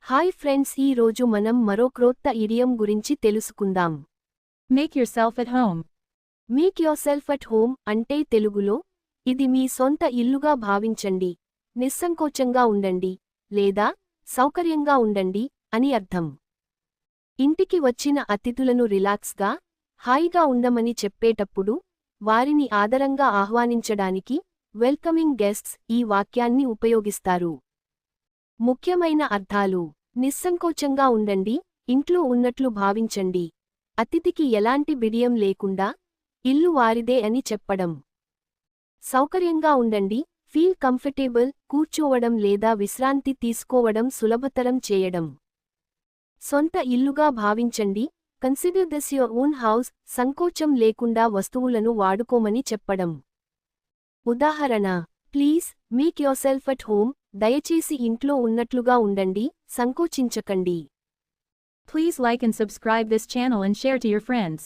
Hi friends, ఈ రోజు మనం మరో క్రొత్త ఇడియం గురించి తెలుసుకుందాం. Make yourself at home. Make yourself at home అంటే తెలుగులో ఇది మీ సొంత ఇల్లుగా భావించండి, నిస్సంకోచంగా ఉండండి లేదా సౌకర్యంగా ఉండండి అని అర్థం. ఇంటికి వచ్చిన అతిథులను రిలాక్స్గా, హాయిగా ఉండమని చెప్పేటప్పుడు వారిని ఆదరంగా ఆహ్వానించడానికి వెల్కమింగ్ గెస్ట్స్ ఈ వాక్యాన్ని ఉపయోగిస్తారు. ముఖ్యమైన అర్థాలు: నిస్సంకోచంగా ఉండండి, ఇంట్లో ఉన్నట్లు భావించండి, అతిథికి ఎలాంటి బిడియం లేకుండా ఇల్లు వారిదే అని చెప్పడం. సౌకర్యంగా ఉండండి, ఫీల్ కంఫర్టేబుల్, కూర్చోవడం లేదా విశ్రాంతి తీసుకోవడం సులభతరం చేయడం. సొంత ఇల్లుగా భావించండి, consider this your own house, సంకోచం లేకుండా వస్తువులను వాడుకోమని చెప్పడం. ఉదాహరణ: please make yourself at home, దయచేసి ఇంట్లో ఉన్నట్లుగా ఉండండి, సంకోచించకండి. Please like and subscribe this channel and share to your friends.